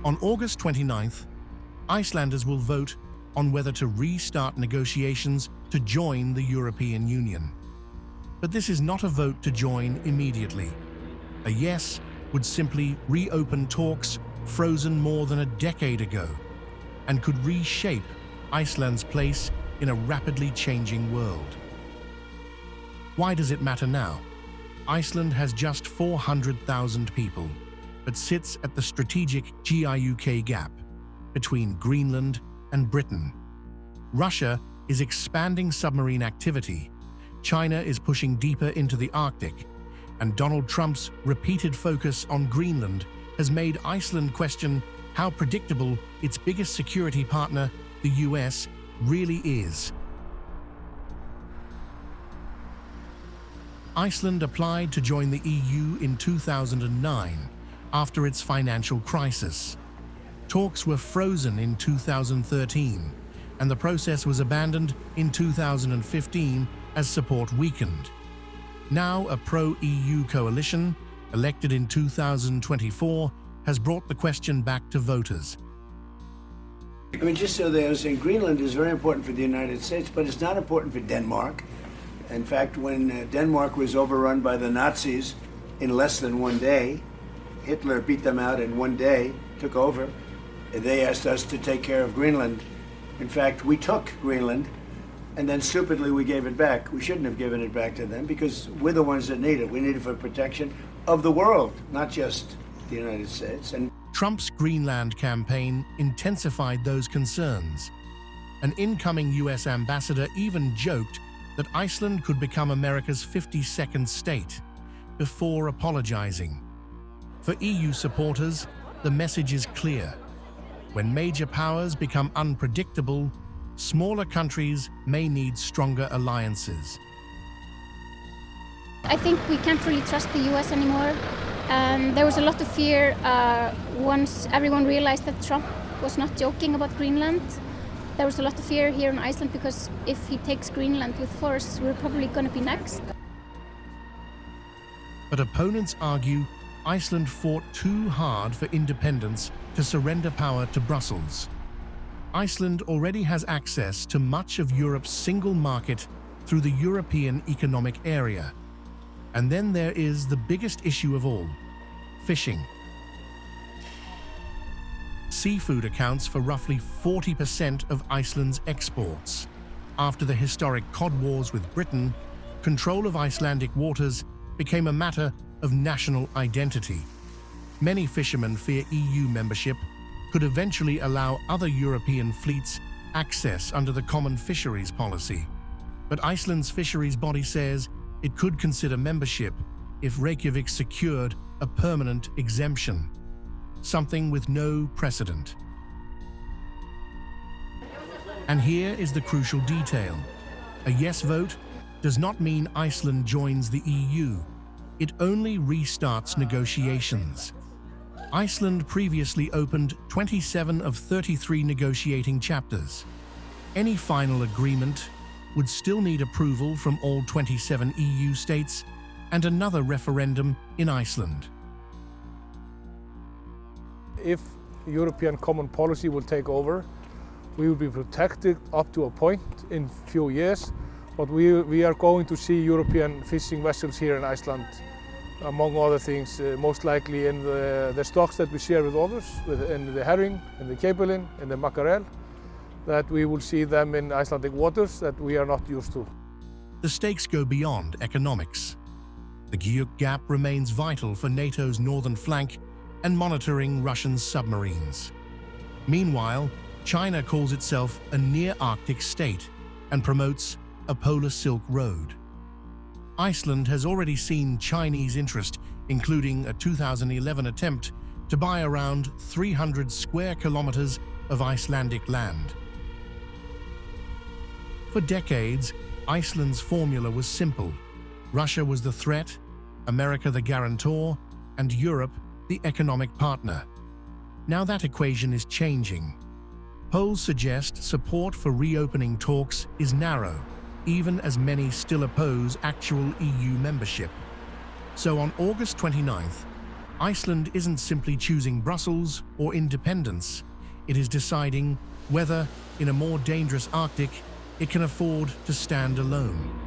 On August 29th, Icelanders will vote on whether to restart negotiations to join the European Union. But this is not a vote to join immediately. A yes would simply reopen talks frozen more than a decade ago and could reshape Iceland's place in a rapidly changing world. Why does it matter now? Iceland has just 400,000 people, but sits at the strategic GIUK gap between Greenland and Britain. Russia is expanding submarine activity, China is pushing deeper into the Arctic, and Donald Trump's repeated focus on Greenland has made Iceland question how predictable its biggest security partner, the US, really is. Iceland applied to join the EU in 2009 after its financial crisis. Talks were frozen in 2013, and the process was abandoned in 2015 as support weakened. Now, a pro-EU coalition, elected in 2024, has brought the question back to voters. I mean, just so they understand, Greenland is very important for the United States, but it's not important for Denmark. In fact, when Denmark was overrun by the Nazis in less than one day, Hitler beat them out in one day, took over, and they asked us to take care of Greenland. In fact, we took Greenland, and then stupidly we gave it back. We shouldn't have given it back to them because we're the ones that need it. We need it for protection of the world, not just the United States. And Trump's Greenland campaign intensified those concerns. An incoming US ambassador even joked that Iceland could become America's 52nd state before apologizing. For EU supporters, the message is clear. When major powers become unpredictable, smaller countries may need stronger alliances. I think we can't really trust the US anymore. There was a lot of fear once everyone realized that Trump was not joking about Greenland. There was a lot of fear here in Iceland because if he takes Greenland with force, we're probably going to be next. But opponents argue Iceland fought too hard for independence to surrender power to Brussels. Iceland already has access to much of Europe's single market through the European Economic Area. And then there is the biggest issue of all, fishing. Seafood accounts for roughly 40% of Iceland's exports. After the historic cod wars with Britain, control of Icelandic waters became a matter of national identity. Many fishermen fear EU membership could eventually allow other European fleets access under the common fisheries policy. But Iceland's fisheries body says it could consider membership if Reykjavik secured a permanent exemption, something with no precedent. And here is the crucial detail. A yes vote does not mean Iceland joins the EU. It only restarts negotiations. Iceland previously opened 27 of 33 negotiating chapters. Any final agreement would still need approval from all 27 EU states and another referendum in Iceland. If European common policy will take over, we will be protected up to a point in few years, but we are going to see European fishing vessels here in Iceland, among other things, most likely in the stocks that we share with others, in the herring, in the capelin, in the mackerel, that we will see them in Icelandic waters that we are not used to. The stakes go beyond economics. The GIUK gap remains vital for NATO's northern flank and monitoring Russian submarines. Meanwhile, China calls itself a near-Arctic state and promotes a polar Silk Road. Iceland has already seen Chinese interest, including a 2011 attempt to buy around 300 square kilometers of Icelandic land. For decades, Iceland's formula was simple. Russia was the threat, America the guarantor, and Europe the economic partner. Now that equation is changing. Polls suggest support for reopening talks is narrow, even as many still oppose actual EU membership. So on August 29th, Iceland isn't simply choosing Brussels or independence. It is deciding whether, in a more dangerous Arctic, it can afford to stand alone.